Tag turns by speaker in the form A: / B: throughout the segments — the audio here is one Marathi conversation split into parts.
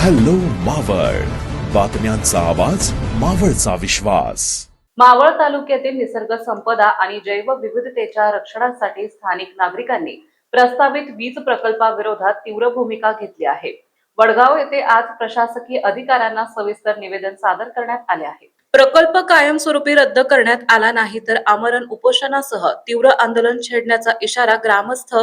A: हॅलो मावळ, बातम्यांचा आवाज, मावळचा विश्वास।
B: मावळ तालुक्यातील निसर्ग संपदा आणि जैवविविधतेच्या रक्षणासाठी स्थानिक नागरिकांनी प्रस्तावित वीज प्रकल्पाविरोधात तीव्र भूमिका घेतली आहे। वडगाव येथे आज प्रशासकीय अधिकाऱ्यांना सविस्तर निवेदन सादर करण्यात आले आहे। प्रकल्प कायमस्वरूपी रद्द करण्यात आला नाही तर आमरण उपोषणासह तीव्र आंदोलन छेडण्याचा इशारा ग्रामस्थ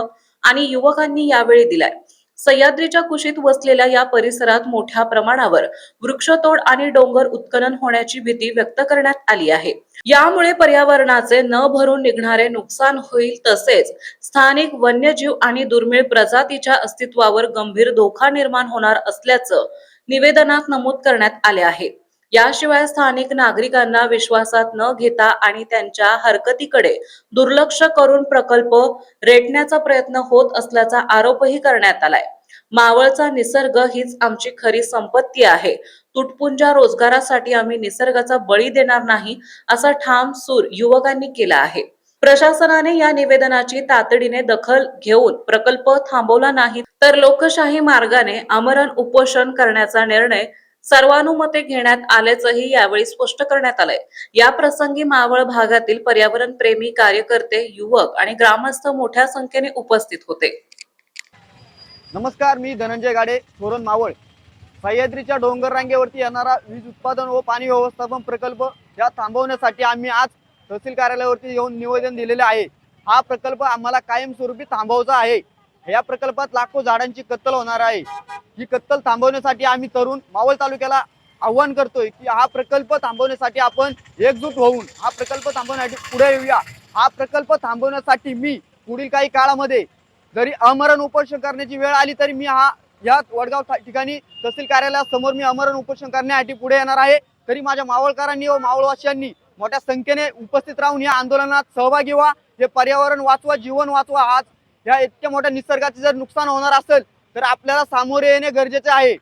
B: आणि युवकांनी यावेळी दिलाय। सह्याद्रीच्या कुशीत वसलेल्या या परिसरात मोठ्या प्रमाणावर वृक्षतोड आणि डोंगर उत्खनन होण्याची भीती व्यक्त करण्यात आली आहे। यामुळे पर्यावरणाचे न भरून निघणारे नुकसान होईल, तसेच स्थानिक वन्यजीव आणि दुर्मिळ प्रजातीच्या अस्तित्वावर गंभीर धोका निर्माण होणार असल्याचं निवेदनात नमूद करण्यात आले आहे। याशिवाय स्थानिक नागरिकांना विश्वासात न घेता आणि त्यांच्या हरकतीकडे दुर्लक्ष करून प्रकल्प रेटण्याचा प्रयत्न होत असल्याचा आरोपही करण्यात आलाय। मावळचा निसर्ग हीच आमची खरी संपत्ती आहे। तुटपुंजा रोजगारासाठी आम्ही निसर्गाचा बळी देणार नाही, असा ठाम सूर युवकांनी केला आहे। प्रशासनाने या निवेदनाची तातडीने दखल घेऊन प्रकल्प थांबवला नाही तर लोकशाही मार्गाने आमरण उपोषण करण्याचा निर्णय सर्वानुमते घेण्यात आल्याचंही यावेळी स्पष्ट करण्यात आलंय। या प्रसंगी मावळ भागातील पर्यावरण प्रेमी कार्यकर्ते, युवक आणि ग्रामस्थ मोठ्या संख्येने उपस्थित होते।
C: नमस्कार, मी धनंजय गाडे, थोरण मावळ। सह्याद्रीच्या डोंगर रांगेवरती येणारा वीज उत्पादन व पाणी व्यवस्थापन प्रकल्प या थांबवण्यासाठी आम्ही आज तहसील कार्यालयावरती येऊन निवेदन दिलेले आहे। हा प्रकल्प आम्हाला कायमस्वरूपी थांबवायचा आहे। या प्रकल्पात लाखो झाडांची कत्तल होणार आहे। ही कत्तल थांबवण्यासाठी आम्ही तरुण मावळ तालुक्याला आव्हान करतोय की हा प्रकल्प थांबवण्यासाठी आपण एकजूट होऊन हा प्रकल्प थांबवण्यासाठी पुढे येऊया। हा प्रकल्प थांबवण्यासाठी मी पुढील काही काळामध्ये जरी अमरण उपोषण करण्याची वेळ आली तरी मी या वडगाव ठिकाणी तहसील कार्यालयासमोर मी अमरण उपोषण करण्यासाठी पुढे येणार आहे। तरी माझ्या मावळकरांनी व मावळवासियांनी मोठ्या संख्येने उपस्थित राहून या आंदोलनात सहभागी व्हा। हे पर्यावरण वाचवा, जीवन वाचवा। आज या इतक्या मोठ्या निसर्गाचे जर नुकसान होणार असेल तर आपल्याला सामोरे येणे गरजेचे आहे।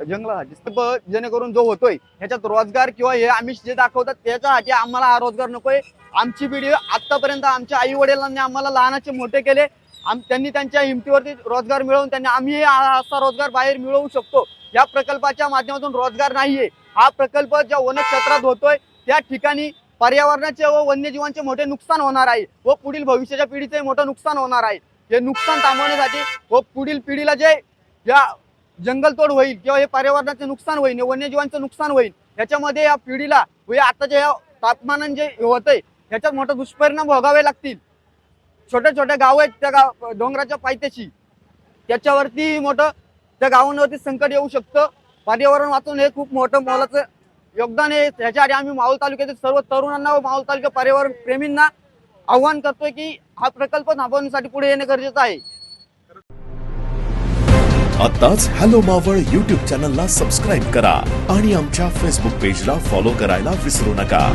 C: जंगल जेणेकरून जो होतोय ह्याच्यात रोजगार किंवा हे आमिष जे दाखवतात त्याच्यासाठी आम्हाला हा रोजगार नकोय। आमची पिढी आतापर्यंत आमच्या आई वडिलांनी आम्हाला लहानाचे मोठे केले। त्यांनी त्यांच्या हिमतीवरती रोजगार मिळवून आम्ही असा रोजगार बाहेर मिळवू शकतो। या प्रकल्पाच्या माध्यमातून रोजगार नाहीये। हा प्रकल्प ज्या वनक्षेत्रात होतोय त्या ठिकाणी पर्यावरणाचे व वन्यजीवांचे मोठे नुकसान होणार आहे व पुढील भविष्याच्या पिढीचे मोठे नुकसान होणार आहे। हे नुकसान थांबवण्यासाठी व पुढील पिढीला जे या जंगलतोड होईल किंवा हे पर्यावरणाचे नुकसान होईल, वन्यजीवांचं नुकसान होईल, याच्यामध्ये या पिढीला व आताच्या या तापमानाने जे होतंय ह्याच्यात मोठा दुष्परिणाम भोगावे लागतील। छोट्या छोट्या गाव आहेत त्या डोंगराच्या पायथ्याशी, त्याच्यावरती मोठं त्या गावांवरती संकट येऊ शकतं। पर्यावरण वाचवून हे खूप मोठं मोलाचं योगदान आहे। त्याच्यासाठी आम्ही मावळ तालुक्यातील सर्व तरुणांना व मावळ तालुका पर्यावरण प्रेमींना आव्हान करतोय की हा प्रकल्प थांबवण्यासाठी पुढे येणे गरजेचं आहे।
A: आताच हॅलो मावळ YouTube चॅनलला सबस्क्राईब करा आणि आमच्या Facebook पेजला फॉलो करायला विसरू नका।